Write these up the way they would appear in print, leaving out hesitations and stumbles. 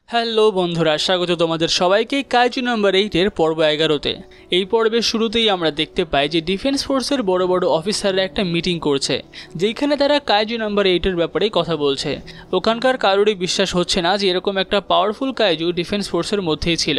Hello বন্ধুরা, স্বাগত তোমাদের সবাইকে কাইজু নাম্বার 8-এর পর্ব 11-তে। এই পর্বের শুরুতেই আমরা দেখতে পাই যে ডিফেন্স ফোর্সের বড় বড় অফিসাররা একটা মিটিং করছে, যেখানে তারা কাইজু নাম্বার 8-এর ব্যাপারে কথা বলছে। ওখানকার কারোরই বিশ্বাস হচ্ছে না যে এরকম একটা পাওয়ারফুল কাইজু ডিফেন্স ফোর্সের মধ্যেই ছিল।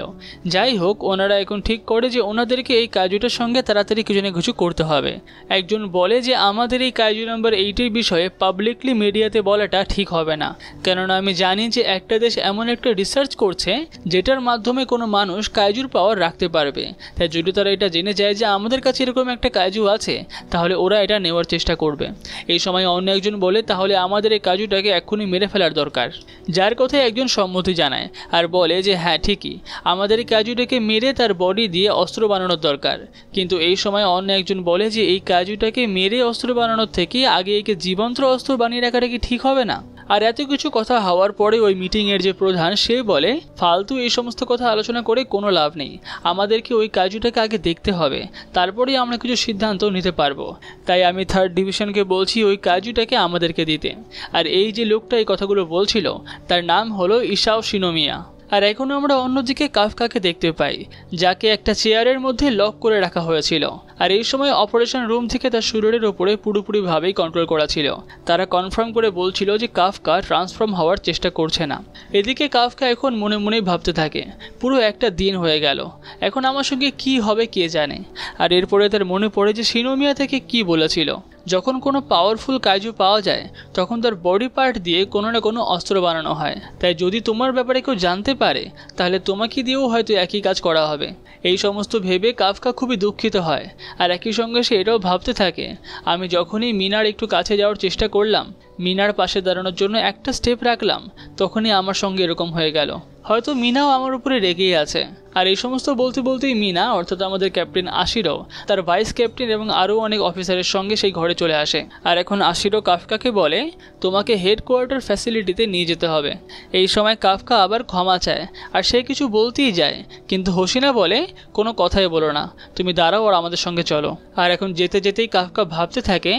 যাই হোক, ওনারা এখন ঠিক করে যে ওনাদেরকে এই কাইজুটার সঙ্গে তাড়াতাড়ি কিছু না কিছু করতে হবে। একজন বলে যে আমাদের এই কাইজু নাম্বার 8-এর বিষয়ে পাবলিকলি মিডিয়াতে বলাটা ঠিক হবে না, কেননা আমি জানি যে একটা দেশ এমন একটা রিসার্চ করছে যেটার মাধ্যমে কোনো মানুষ কাইজুর পাওয়ার রাখতে পারবে। তাই যদি তারা এটা জেনে যায় যে আমাদের কাছে এরকম একটা কাইজু আছে, তাহলে ওরা এটা নেওয়ার চেষ্টা করবে। এই সময় অন্য একজন বলে তাহলে আমাদের এই কাইজুটাকে এক্ষুনি মেরে ফেলার দরকার, যার কথায় একজন সম্মতি জানায় আর বলে যে হ্যাঁ ঠিকই, আমাদের এই কাইজুটাকে মেরে তার বডি দিয়ে অস্ত্র বানানোর দরকার। কিন্তু এই সময় অন্য একজন বলে যে এই কাইজুটাকে মেরে অস্ত্র বানানোর থেকে আগে একে জীবন্ত অস্ত্র বানিয়ে রাখাটা কি ঠিক হবে না? আর এত কিছু কথা হওয়ার পরে ওই মিটিংয়ের যে প্রধান সে বলে ফালতু এই সমস্ত কথা আলোচনা করে কোনো লাভ নেই, আমাদেরকে ওই কাজুটাকে আগে দেখতে হবে, তারপরেই আমরা কিছু সিদ্ধান্ত নিতে পারবো। তাই আমি 3rd ডিভিশনকে বলছি ওই কাজুটাকে আমাদেরকে দিতে। আর এই যে লোকটা এই কথাগুলো বলছিল তার নাম হলো ইসাও শিনোমিয়া। আর এখন আমরা অন্যদিকে কাফকাকে দেখতে পাই, যাকে একটা চেয়ারের মধ্যে লক করে রাখা হয়েছিল। আর এই সময় অপারেশন রুম থেকে তার শরীরের ওপরে পুরোপুরিভাবেই কন্ট্রোল করা ছিল। তারা কনফার্ম করে বলছিল যে কাফকা ট্রান্সফর্ম হওয়ার চেষ্টা করছে না। এদিকে কাফকা এখন মনে মনেই ভাবতে থাকে পুরো একটা দিন হয়ে গেল, এখন আমার সঙ্গে কি হবে কে জানে। আর এরপরে তার মনে পড়ে যে শিনোমিয়া থেকে কি বলেছিল, যখন কোনো পাওয়ারফুল কাইজু পাওয়া যায় তখন তার বডি পার্ট দিয়ে কোনো না কোনো অস্ত্র বানানো হয়। তাই যদি তোমার ব্যাপারে কেউ জানতে পারে তাহলে তোমাকে দিয়েও হয়তো একই কাজ করা হবে। এই সমস্ত ভেবে কাফকা খুবই দুঃখিত হয়। আর একই সঙ্গে সে এটাও ভাবতে থাকে আমি যখনই মিনার একটু কাছে যাওয়ার চেষ্টা করলাম, মিনার পাশে দাঁড়ানোর জন্য একটা স্টেপ রাখলাম, তখনই আমার সঙ্গে এরকম হয়ে গেল। হয়তো মিনাও আমার উপরে রেগেই আছে। আর এই সমস্ত বলতে বলতেই মিনা অর্থাৎ আমাদের ক্যাপ্টেন আশিরো তার ভাইস ক্যাপ্টেন এবং আরও অনেক অফিসারের সঙ্গে সেই ঘরে চলে আসে। আর এখন আশিরো কাফকাকে বলে তোমাকে হেডকোয়ার্টার ফ্যাসিলিটিতে নিয়ে যেতে হবে। এই সময় কাফকা আবার ক্ষমা চায় আর সে কিছু বলতেই যায়, কিন্তু হোসিনা বলে কোনো কথাই বলো না, তুমি দাঁড়াও আর আমাদের সঙ্গে চলো। আর এখন যেতে যেতেই কাফকা ভাবতে থাকে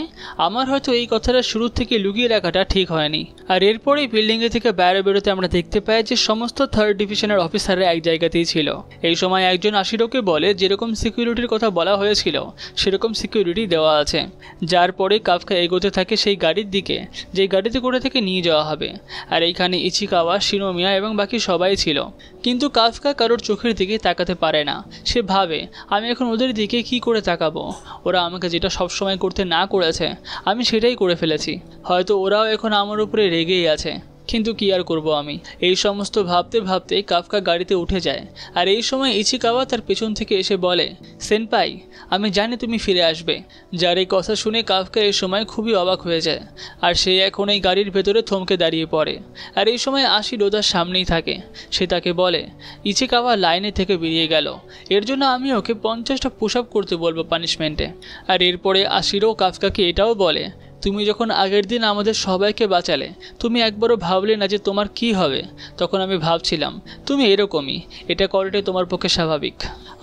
আমার হয়তো এই কথাটা শুরু থেকে লুকিয়ে রাখাটা ঠিক হয়নি। আর এরপরেই বিল্ডিংয়ে থেকে বাইরে বেরোতে আমরা দেখতে পাই যে সমস্ত 3rd ডিভিশনের অফিসাররা এক জায়গাতেই ছিল। এই সময় একজন আশিরোকে বলে যেরকম সিকিউরিটির কথা বলা হয়েছিল সেরকম সিকিউরিটি দেওয়া আছে। যার পরে কাফকা এগোতে থাকে সেই গাড়ির দিকে, যেই গাড়িতে করে থেকে নিয়ে যাওয়া হবে। আর এইখানে ইচিকাওয়া, শিনোমিয়া এবং বাকি সবাই ছিল। কিন্তু কাফকা কারোর চোখের দিকে তাকাতে পারে না। সে ভাবে আমি এখন ওদের দিকে কি করে তাকাবো, ওরা আমাকে যেটা সবসময় করতে না করেছে আমি সেটাই করে ফেলেছি, হয়তো ওরাও এখন আমার উপরে রেগেই আছে, কিন্তু কি আর করবো আমি। এই সমস্ত ভাবতে ভাবতে কাফকা গাড়িতে উঠে যায়। আর এই সময় ইচিকাওয়া তার পেছন থেকে এসে বলে সেনপাই, আমি জানি তুমি ফিরে আসবে। যার এই কথা শুনে কাফকা এই সময় খুবই অবাক হয়ে যায়। আর সে এখন এই গাড়ির ভেতরে থমকে দাঁড়িয়ে পড়ে। আর এই সময় আশিরো তার সামনেই থাকে। সে তাকে বলে ইচিকাওয়া লাইনে থেকে বেরিয়ে গেল, এর জন্য আমি ওকে 50টা পুশ আপ করতে বলবো পানিশমেন্টে। আর এরপরে আশিরো কাফকাকে এটাও বলে তুমি যখন আগের দিন আমাদের সবাইকে বাঁচালে তুমি একবারও ভাবলে না যে তোমার কি হবে। তখন আমি ভাবছিলাম তুমি এরকমই, এটা করাটাই তোমার পক্ষে স্বাভাবিক।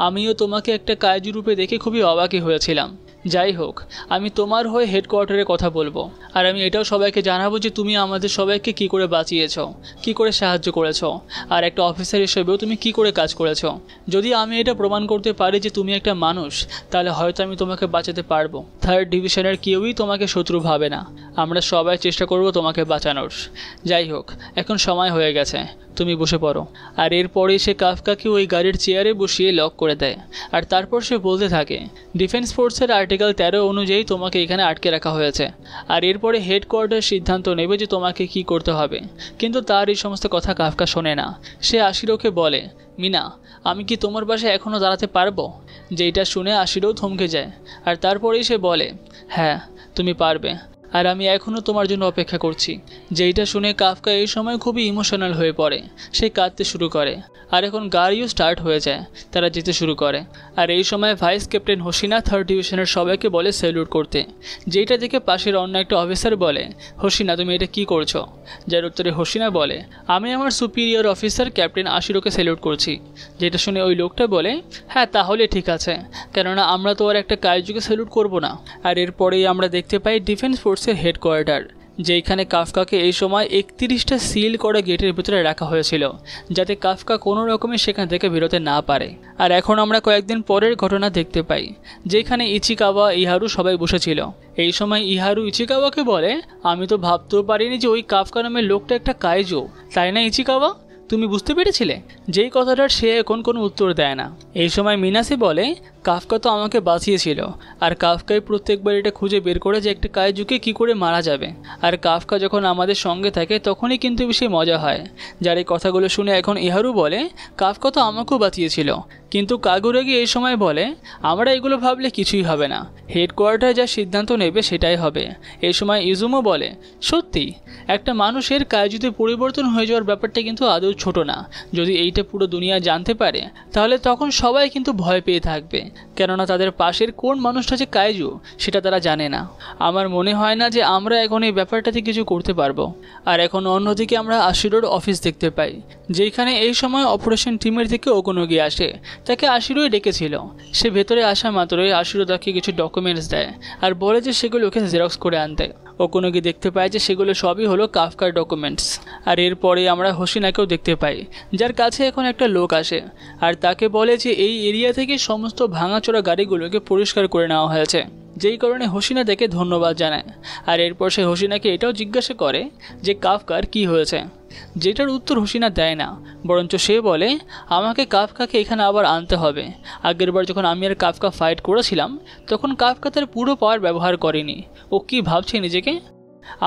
আমিও তোমাকে একটা কাইজু রূপে দেখে খুবই অবাকই হয়েছিলাম। যাই হোক, আমি তোমার হয়ে হেডকোয়ার্টারে কথা বলবো। আর আমি এটাও সবাইকে জানাবো যে তুমি আমাদের সবাইকে কি করে বাঁচিয়েছো, কি করে সাহায্য করেছো, আর একটা অফিসার হিসেবেও তুমি কি করে কাজ করেছো। যদি আমি এটা প্রমাণ করতে পারি যে তুমি একটা মানুষ, তাহলে হয়তো আমি তোমাকে বাঁচাতে পারবো। 3rd ডিভিশনের কেউই তোমাকে শত্রু ভাবে না, আমরা সবাই চেষ্টা করব তোমাকে বাঁচানোর। যাই হোক, এখন সময় হয়ে গেছে, তুমি বসে পড়ো। আর এরপরে সে কাফকাকে ওই গাড়ির চেয়ারে বসিয়ে লক করে দেয়। আর তারপর সে বলতে থাকে ডিফেন্স ফোর্সের আর্টিকেল 13 অনুযায়ী তোমাকে এখানে আটকে রাখা হয়েছে। আর এরপরে হেডকোয়ার্টার সিদ্ধান্ত নেবে যে তোমাকে কি করতে হবে। কিন্তু তার এই সমস্ত কথা কাফকা শোনে না। সে আশিরোকে বলে মিনা, আমি কি তোমার পাশে এখনও দাঁড়াতে পারবো? যেইটা শুনে আশিরো থমকে যায়। আর তারপরেই সে বলে হ্যাঁ তুমি পারবে, আর আমি এখনও তোমার জন্য অপেক্ষা করছি। যেইটা শুনে কাফকা এই সময় খুবই ইমোশনাল হয়ে পড়ে, সে কাঁদতে শুরু করে। আর এখন গাড়িও স্টার্ট হয়ে যায়, তারা যেতে শুরু করে। আর এই সময় ভাইস ক্যাপ্টেন হোসিনা 3rd ডিভিশনের সবাইকে বলে স্যালুট করতে। যেইটা দেখে পাশের অন্য একটা অফিসার বলে হোসিনা তুমি এটা কি করছো? যার উত্তরে হোসিনা বলে আমি আমার সুপিরিয়র অফিসার ক্যাপ্টেন আশিরোকে স্যালুট করছি। যেটা শুনে ওই লোকটা বলে হ্যাঁ তাহলে ঠিক আছে, কেননা আমরা তো আর একটা কাইজুকে স্যালুট করবো না। আর এরপরেই আমরা দেখতে পাই ডিফেন্স ফোর্সের হেডকোয়ার্টার, যেখানে কাফকাকে এই সময় 31টা সিল করা গেটের ভিতরে রাখা হয়েছিল, যাতে কাফকা কোনো রকমে সেখান থেকে বেরোতে না পারে। আর এখন আমরা কয়েকদিন পরের ঘটনা দেখতে পাই, যেখানে ইচিকাওয়া, ইহারু সবাই বসেছিল। এই সময় ইহারু ইচিকাওয়াকে বলে, আমি তো ভাবতেও পারিনি যে ওই কাফকা নামের লোকটা একটা কাইজো, তাই না ইচিকাওয়া? তুমি বুঝতে পেরেছিলে? যেই কথাটার সে এখন কোনো উত্তর দেয় না। এই সময় মিনাসে বলে, কাফকা তো আমাকে বাঁচিয়েছিল, আর কাফকাই প্রত্যেকবার এটা খুঁজে বের করে যে একটা কাইজুকে কি করে মারা যাবে। আর কাফকা যখন আমাদের সঙ্গে থাকে তখনই কিন্তু বেশি মজা হয়। যার এই কথাগুলো শুনে এখন ইহারু বলে, কাফকা তো আমাকেও বাঁচিয়েছিল। কিন্তু কাগুরাগি এই সময় বলে, আমরা এগুলো ভাবলে কিছুই হবে না, হেডকোয়ার্টার যা সিদ্ধান্ত নেবে সেটাই হবে। এই সময় ইজুমো বলে, সত্যি একটা মানুষের কাইজুতে পরিবর্তন হয়ে যাওয়ার ব্যাপারটা কিন্তু আদৌ ছোট না। যদি এইটা পুরো দুনিয়া জানতে পারে তাহলে তখন সবাই কিন্তু ভয় পেয়ে থাকবে, কেননা তাদের পাশের কোন মানুষটা যে কাইজু সেটা তারা জানে না। আমার মনে হয় না যে আমরা এখন এই ব্যাপারটাতে কিছু করতে পারবো। আর এখন অন্যদিকে আমরা আশিরোর অফিস দেখতে পাই, যেখানে এই সময় অপারেশন টিমের থেকে ওকোনোগি আসে। তাকে আশিরোই ডেকেছিল। সে ভেতরে আসা মাত্রই আশিরো তাকে কিছু ডকুমেন্টস দেয় আর বলে যে সেগুলোকে জেরক্স করে আনতে। ওকোনোগি দেখতে পায় যে সেগুলো সবই হলো কাফকার ডকুমেন্টস। আর এরপরে আমরা হোসিনাকেও দেখতে পাই, যার কাছে এখন একটা লোক আসে আর তাকে বলে যে এই এরিয়া থেকে সমস্ত ভাঙাচোরা গাড়িগুলোকে পরিষ্কার করে নেওয়া হয়েছে, যেই কারণে হোসিনা তাকে ধন্যবাদ জানায়। আর এরপর সে হোসিনাকে এটাও জিজ্ঞাসা করে যে কাফকার কি হয়েছে, যেটার উত্তর হোসিনা দেয় না, বরঞ্চ সে বলে, আমাকে কাফকাকে এখানে আবার আনতে হবে। আগেরবার যখন আমি আর কাফকা ফাইট করেছিলাম তখন কাফকা তার পুরো পাওয়ার ব্যবহার করেনি। ও কি ভাবছে নিজেকে?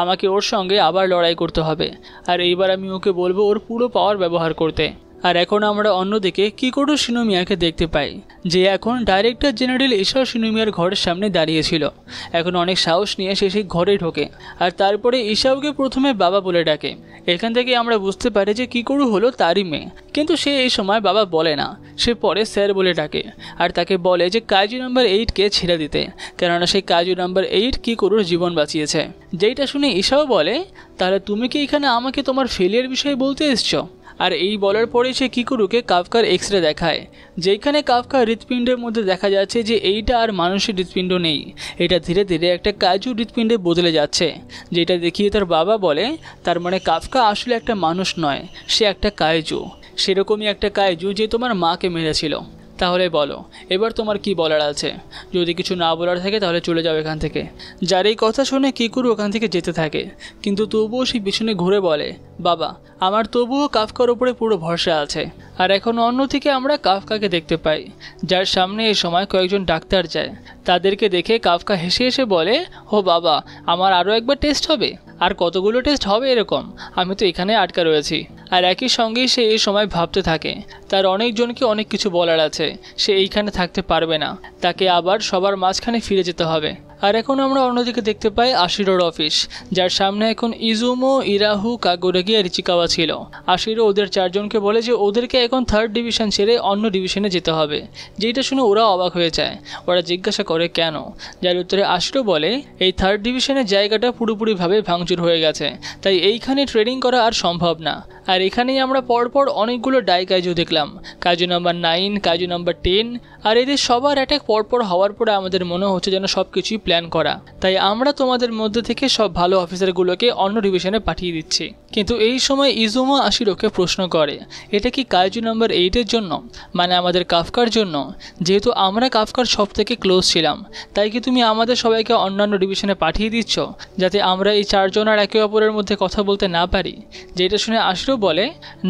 আমাকে ওর সঙ্গে আবার লড়াই করতে হবে, আর এইবার আমি ওকে বলবো ওর পুরো পাওয়ার ব্যবহার করতে। আর এখন আমরা অন্যদিকে কিকোটো শিনোমিয়াকে দেখতে পাই, যে এখন ডাইরেক্টর জেনারেল ইসাও শিনোমিয়ার ঘরের সামনে দাঁড়িয়েছিল। এখন অনেক সাহস নিয়ে সে সেই ঘরে ঢোকে আর তারপরে ইসাওকে প্রথমে বাবা বলে ডাকে। এখান থেকে আমরা বুঝতে পারি যে কিকোরু হলো তারই মেয়ে, কিন্তু সে এই সময় বাবা বলে না, সে পরে স্যার বলে ডাকে। আর তাকে বলে যে কাইজু নাম্বার 8কে ছেড়ে দিতে, কেননা সেই কাইজু নাম্বার 8 কিকোরুর জীবন বাঁচিয়েছে। যেটা শুনে ইসাও বলে, তাহলে তুমি কি এখানে আমাকে তোমার ফেলিয়ার বিষয়ে বলতে এসছো? আর এই বলার পরে সে কিকোরুকে কাফকার এক্সরে দেখায়, যেখানে কাফকার হৃৎপিণ্ডের মধ্যে দেখা যাচ্ছে যে এইটা আর মানুষের হৃৎপিণ্ড নেই, এটা ধীরে ধীরে একটা কাইজু হৃৎপিণ্ডে বদলে যাচ্ছে। যেটা দেখিয়ে তার বাবা বলে, তার মানে কাফকা আসলে একটা মানুষ নয়, সে একটা কাইজু, সেরকমই একটা কাইজু যে তোমার মাকে মেরেছিল। তাহলে বলো এবার তোমার কি বলার আছে? যদি কিছু না বলার থাকে তাহলে চলে যাও এখান থেকে। যার এই কথা শুনে কিকোরু ওখান থেকে যেতে থাকে, কিন্তু তবুও সে পিছনে ঘুরে বলে, বাবা আমার তবুও কাফকার উপরে পুরো ভরসা আছে। আর এখন অন্যদিকে আমরা কাফকাকে দেখতে পাই, যার সামনে এই সময় কয়েকজন ডাক্তার যায়। তাদেরকে দেখে কাফকা হেসে হেসে বলে, ও বাবা আমার আরও একবার টেস্ট হবে? আর কতগুলো টেস্ট হবে এরকম? আমি তো এখানে আটকা রয়েছি। আর একই সঙ্গেই সে এই সময় ভাবতে থাকে, তার অনেকজনকে অনেক কিছু বলার আছে, সে এইখানে থাকতে পারবে না, তাকে আবার সবার মাঝখানে ফিরে যেতে হবে। আর এখন আমরা অন্যদিকে দেখতে পাই আশিরোর অফিস, যার সামনে এখন ইজুমো, ইরাহু, কাগুরাগি আর ইচিকাওয়া ছিল। আশিরো ওদের চারজনকে বলে যে ওদেরকে এখন 3rd ডিভিশন ছেড়ে অন্য ডিভিশনে যেতে হবে। যেটা শুনে ওরা অবাক হয়ে যায়। ওরা জিজ্ঞাসা করে কেন, যার উত্তরে আশিরো বলে, এই 3rd ডিভিশনের জায়গাটা পুরোপুরিভাবে ভাঙচুর হয়ে গেছে, তাই এইখানে ট্রেনিং করা আর সম্ভব না। আর এখানেই আমরা পরপর অনেকগুলো ডাই কাইজু দেখলাম, কাইজু নাম্বার 9, কাইজু নাম্বার 10। আর এদের সবার অ্যাটাক পরপর হওয়ার পরে আমাদের মনে হচ্ছে যেন সব কিছুই প্ল্যান করা। তাই আমরা তোমাদের মধ্যে থেকে সব ভালো অফিসারগুলোকে অন্য ডিভিশনে পাঠিয়ে দিচ্ছি। কিন্তু এই সময় ইজুমো আশিরোকে প্রশ্ন করে, এটা কি কাইজু নাম্বার 8-এর জন্য, মানে আমাদের কাফকার জন্য? যেহেতু আমরা কাফকার সব থেকে ক্লোজ ছিলাম, তাই কি তুমি আমাদের সবাইকে অন্যান্য ডিভিশনে পাঠিয়ে দিচ্ছ, যাতে আমরা এই 4 জন আর একে অপরের মধ্যে কথা বলতে না পারি? যেটা শুনে আশিরো বলে,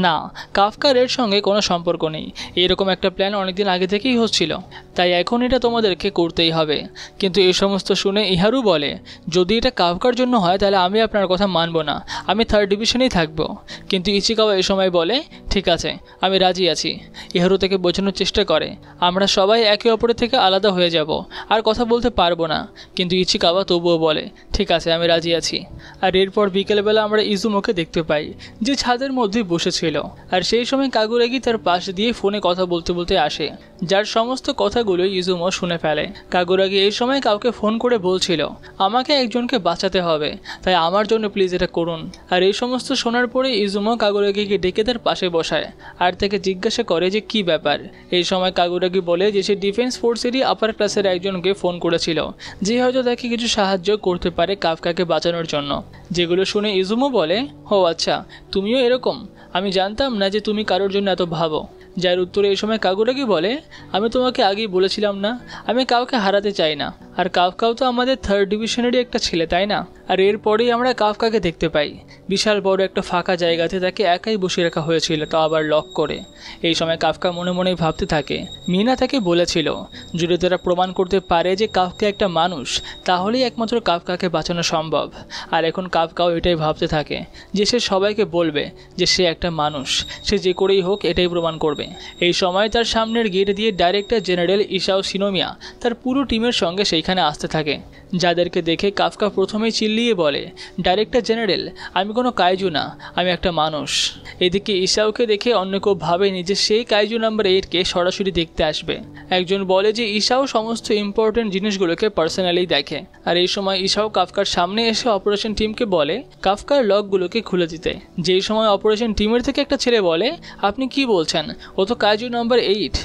না, কাফকার এর সঙ্গে কোনো সম্পর্ক নেই, এরকম একটা প্ল্যান অনেকদিন আগে থেকেই হচ্ছিল, তাই এখন এটা তোমাদেরকে করতেই হবে। কিন্তু এই সমস্ত শুনে ইহারু বলে, যদি এটা কাফকার জন্য হয় তাহলে আমি আপনার কথা মানব না, আমি 3rd ডিভিশনেই থাকবো। কিন্তু ইচিকাওয়া এই সময় বলে, ঠিক আছে আমি রাজি আছি। ইহারু তাকে বোঝানোর চেষ্টা করে, আমরা সবাই একে অপরের থেকে আলাদা হয়ে যাব, আর কথা বলতে পারবো না। কিন্তু ইচিকাওয়া তবুও বলে, ঠিক আছে আমি রাজি আছি। আর এরপর বিকেলবেলা আমরা ইজুমোকে দেখতে পাই, যে ছাদের মধ্যেই বসেছিল। আর সেই সময় কাগুরাগি তার পাশ দিয়ে ফোনে কথা বলতে বলতে আসে, যার সমস্ত কথাগুলো ইজুমো শুনে ফেলে। কাগুরাগি এই সময় কাউকে ফোন করে বলছিল, আমাকে একজনকে বাঁচাতে হবে, তাই আমার জন্য প্লিজ এটা করুন। আর এই সমস্ত শোনার পরে ইজুমো কাগুরাগিকে ডেকে তার পাশে বসায় আর তাকে জিজ্ঞাসা করে যে কী ব্যাপার। এই সময় কাগুরাগি বলে যে সে ডিফেন্স ফোর্সেরই আপার ক্লাসের একজনকে ফোন করেছিল যে হয়তো তাকে কিছু সাহায্য করতে পারে কাফকাকে বাঁচানোর জন্য। যেগুলো শুনে ইজুমো বলে, ও আচ্ছা, তুমিও এরকম, আমি জানতাম না যে তুমি কারোর জন্য এত ভাবো। যার উত্তরে এই সময় কাগুরাগি বলে, আমি তোমাকে আগেই বলেছিলাম না, আমি কাউকে হারাতে চাই না। আর কাফকাও তো আমাদের 3rd ডিভিশনেরই একটা ছেলে, তাই না? আর এরপরেই আমরা কাফকাকে দেখতে পাই বিশাল বড় একটা ফাঁকা জায়গাতে তাকে একাই বসিয়ে রাখা হয়েছিল, তা আবার লক করে। এই সময় কাফকা মনে মনেই ভাবতে থাকে, মিনা তাকে বলেছিল যদি তারা প্রমাণ করতে পারে যে কাফকা একটা মানুষ তাহলেই একমাত্র কাফকাকে বাঁচানো সম্ভব। আর এখন কাফকাও এটাই ভাবতে থাকে যে সে সবাইকে বলবে যে সে একটা মানুষ, সে যে করেই হোক এটাই প্রমাণ করবে। এই সময় তার সামনের গেট দিয়ে ডাইরেক্টর জেনারেল ইসাও শিনোমিয়া তার পুরো টিমের সঙ্গে সেইখানে আসতে থাকে, যাদেরকে দেখে কাফকা প্রথমেই চিল্লিয়ে বলে, ডাইরেক্টর জেনারেল, আমি কোনো কাইজু না, আমি একটা মানুষ। এদিকে ইসাওকে দেখে অন্য কেউ ভাবেনি যে সেই কাইজু নাম্বার 8কে সরাসরি দেখতে আসবে। একজন বলে যে ইসাও সমস্ত ইম্পর্টেন্ট জিনিসগুলোকে পার্সোনালি দেখে। আর এই সময় ইসাও কাফকার সামনে এসে অপারেশন টিমকে বলে কাফকার লকগুলোকে খুলে দিতে। যেই সময় অপারেশন টিমের থেকে একটা ছেলে বলে, আপনি কি বলছেন, ও তো কাইজু নাম্বার 8।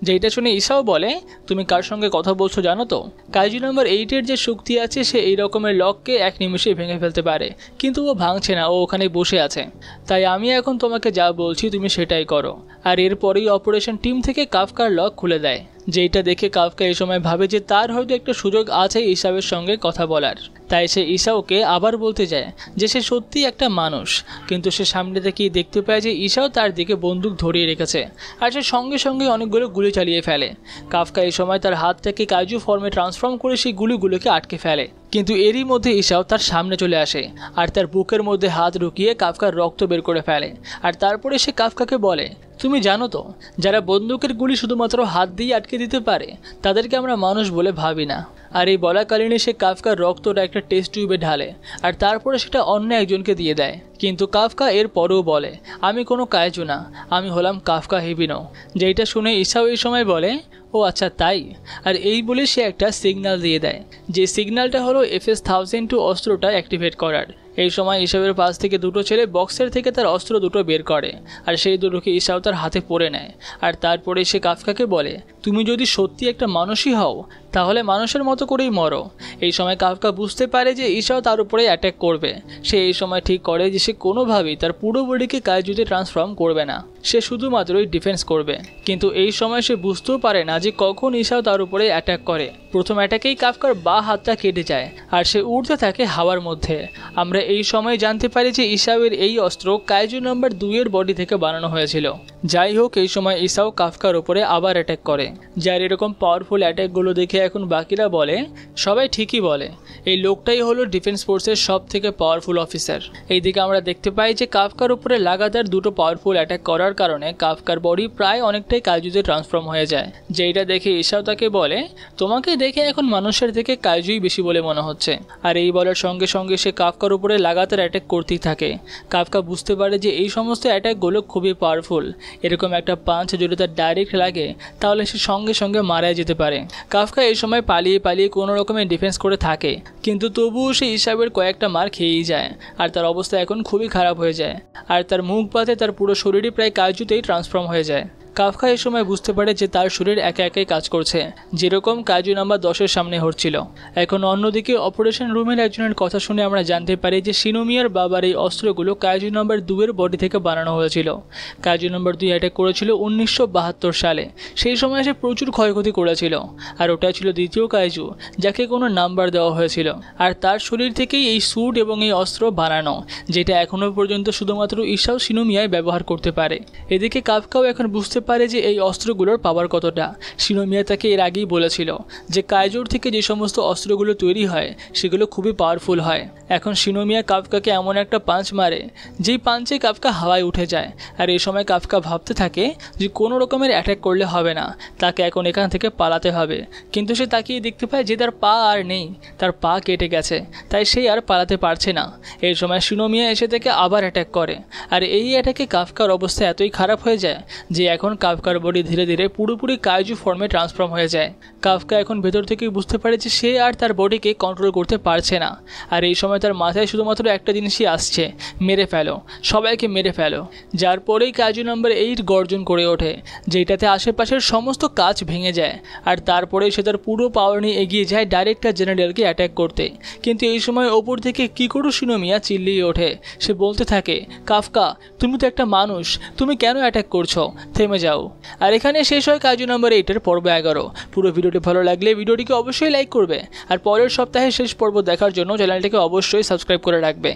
যেটা শুনে ইসাও বলে, তুমি কার সঙ্গে কথা বলছো জানো তো? কাইজু নাম্বার 8-এর যে শক্তি আছে সে এই রকমের লককে এক নিমিষেই ভেঙে ফেলতে পারে, কিন্তু ও ভাঙছে না, ও ওখানে বসে আছে। তাই আমি এখন তোমাকে যা বলছি তুমি সেটাই করো। আর এরপরেই অপারেশন টিম থেকে কাফকার লক খুলে দেয়। যেটা দেখে কাফকা এই সময় ভাবে যে তার হয়তো একটা সুযোগ আছে ইসাওয়ের সঙ্গে কথা বলার। তাই সে ইসাওকে আবার বলতে যায় যে সে সত্যিই একটা মানুষ, কিন্তু সে সামনে থেকেই দেখতে পায় যে ইসাও তার দিকে বন্দুক ধরিয়ে রেখেছে আর সে সঙ্গে সঙ্গে অনেকগুলো গুলি চালিয়ে ফেলে। কাফকা এই সময় তার হাত থেকে কাইজু ফর্মে ট্রান্সফর্ম করে সেই গুলিগুলোকে আটকে ফেলে, কিন্তু এরই মধ্যে ইসাও তার সামনে চলে আসে আর তার বুকের মধ্যে হাত ঢুকিয়ে কাফকার রক্ত বের করে ফেলে। আর তারপরে সে কাফকাকে বলে, তুমি জানো তো যারা বন্দুকের গুলি শুধুমাত্র হাত দিয়ে আটকে দিতে পারে তাদেরকে আমরা মানুষ বলে ভাবি না। আর এই বলাকালীনে সে কাফকার রক্তটা একটা টেস্ট টিউবে ঢালে আর তারপরে সেটা অন্য একজনকে দিয়ে দেয়। কিন্তু কাফকা এর পরেও বলে, আমি কোনো কাইজু না, আমি হলাম কাফকা হিবিনো। যেটা শুনে ইসাও এই সময় বলে, ও আচ্ছা তাই। আর এই বলে সে একটা সিগন্যাল দিয়ে দেয়, যে সিগন্যালটা হলো FS-1002 অস্ত্রটা অ্যাক্টিভেট করার। এই সময় ইসাওয়ের পাশ থেকে দুটো ছেলে বক্সের থেকে তার অস্ত্র দুটো বের করে আর সেই দুটোকে ইসাও তার হাতে পরে নেয়। আর তারপরে সে কাফকাকে বলে, তুমি যদি সত্যি একটা মানুষই হও তাহলে মানুষের মতো করেই মরো। এই সময় কাফকা বুঝতে পারে যে ইসাও তার উপরে অ্যাটাক করবে। সে এই সময় ঠিক করে যে সে কোনোভাবেই তার পুরো বডিকে কাইজুতে ট্রান্সফর্ম করবে না, সে শুধুমাত্রই ডিফেন্স করবে। কিন্তু এই সময় সে বুঝতেও পারে না যে কখন ইসাও তার উপরে অ্যাটাক করে। প্রথম অ্যাটাকেই কাফকার বাঁ হাতটা কেটে যায় আর সে উড়তে থাকে হাওয়ার মধ্যে। আমরা এই সময় জানতে পারি যে ইসাওয়ের এই অস্ত্র কাইজু নাম্বার 2-এর বডি থেকে বানানো হয়েছিল। যাই হোক, এই সময় ইসাও কাফকার উপরে আবার অ্যাটাক করে। যার এরকম পাওয়ারফুল অ্যাটাকগুলো দেখে এখন বাকিরা বলে, সবাই ঠিকই বলে, এই লোকটাই হলো ডিফেন্স ফোর্সের সব থেকে পাওয়ারফুল অফিসার। এইদিকে আমরা দেখতে পাই যে কাফকার উপরে লাগাতার দুটো পাওয়ারফুল অ্যাটাক করার কারণে কাফকার বডি প্রায় অনেকটাই কাইজুতে ট্রান্সফর্ম হয়ে যায়। যেটা দেখে ইসাও তাকে বলে, তোমাকে দেখে এখন মানুষের থেকে কাইজুই বেশি বলে মনে হচ্ছে। আর এই বলার সঙ্গে সঙ্গে সে কাফকার উপরে লাগাতার অ্যাটাক করতেই থাকে। কাফকা বুঝতে পারে যে এই সমস্ত অ্যাটাকগুলো খুবই পাওয়ারফুল। এরকম একটা পাঞ্চ যদি তার ডাইরেক্ট লাগে তাহলে সে সঙ্গে সঙ্গে মারা যেতে পারে। কাফকা এই সময় পালিয়ে পালিয়ে কোনো রকমের ডিফেন্স করে থাকে, কিন্তু তবুও সে ইসাওয়ের কয়েকটা মার খেয়েই যায় আর তার অবস্থা এখন খুবই খারাপ হয়ে যায়। আর তার মুখ বাদে তার পুরো শরীরই প্রায় কাইজুতেই ট্রান্সফর্ম হয়ে যায়। কাফকা এই সময় বুঝতে পারে যে তার শরীর একা একাই কাজ করছে, যেরকম কাইজু নাম্বার 10-এর সামনে হচ্ছিল। এখন অন্যদিকে অপারেশন রুমের একজনের কথা শুনে আমরা জানতে পারি যে শিনোমিয়ার বাবার এই অস্ত্রগুলো কাইজু নাম্বার 2-এর বডি থেকে বানানো হয়েছিল। কাইজু নাম্বার 2 অ্যাটাক করেছিল 1972 সালে। সেই সময় সে প্রচুর ক্ষয়ক্ষতি করেছিল আর ওটা ছিল দ্বিতীয় কাইজু যাকে কোনো নাম্বার দেওয়া হয়েছিল। আর তার শরীর থেকেই এই স্যুট এবং এই অস্ত্র বানানো, যেটা এখনও পর্যন্ত শুধুমাত্র ইসাও শিনোমিয়ায় ব্যবহার করতে পারে। এদিকে কাফকাও এখন বুঝতে পারে যে এই অস্ত্রগুলোর পাওয়ার কতটা। শিনোমিয়া তাকে এর আগেই বলেছিল যে কাইজুর থেকে যে সমস্ত অস্ত্রগুলো তৈরি হয় সেগুলো খুবই পাওয়ারফুল হয়। এখন শিনোমিয়া কাফকাকে এমন একটা পাঞ্চ মারে যেই পাঞ্চে কাফকা হাওয়ায় উঠে যায়। আর এই সময় কাফকা ভাবতে থাকে যে কোনো রকমের অ্যাটাক করলে হবে না, তাকে এখন এখান থেকে পালাতে হবে। কিন্তু সে তাকিয়ে দেখতে পায় যে তার পা আর নেই, তার পা কেটে গেছে, তাই সে আর পালাতে পারছে না। এই সময় শিনোমিয়া এসে থেকে আবার অ্যাটাক করে আর এই অ্যাটাকে কাফকার অবস্থা এতই খারাপ হয়ে যায় যে এখন তখন কাফকার বডি ধীরে ধীরে পুরোপুরি কাইজু ফর্মে ট্রান্সফর্ম হয়ে যায়। কাফকা এখন ভেতর থেকেই বুঝতে পারে যে সে আর তার বডিকে কন্ট্রোল করতে পারছে না। আর এই সময় তার মাথায় শুধুমাত্র একটা জিনিসই আসছে, মেরে ফেলো, সবাইকে মেরে ফেলো। যার পরেই কাইজু নাম্বার 8 গর্জন করে ওঠে, যেটাতে আশেপাশের সমস্ত কাঁচ ভেঙে যায়। আর তারপরেই সে তার পুরো পাওয়ার নিয়ে এগিয়ে যায় ডাইরেক্টর জেনারেলকে অ্যাটাক করতে। কিন্তু এই সময় ওপর থেকে কিকোরো শিনোমিয়া চিল্লিয়ে ওঠে। সে বলতে থাকে, কাফকা তুমি তো একটা মানুষ, তুমি কেন অ্যাটাক করছো, থেমে যাও। আর এখানে শেষ হয় কাইজু নাম্বার 8-এর পর্ব 11। পুরো ভিডিওটি ভালো লাগলে ভিডিওটিকে অবশ্যই লাইক করবে, আর পরের সপ্তাহে শেষ পর্ব দেখার জন্য চ্যানেলটিকে অবশ্যই সাবস্ক্রাইব করে রাখবে।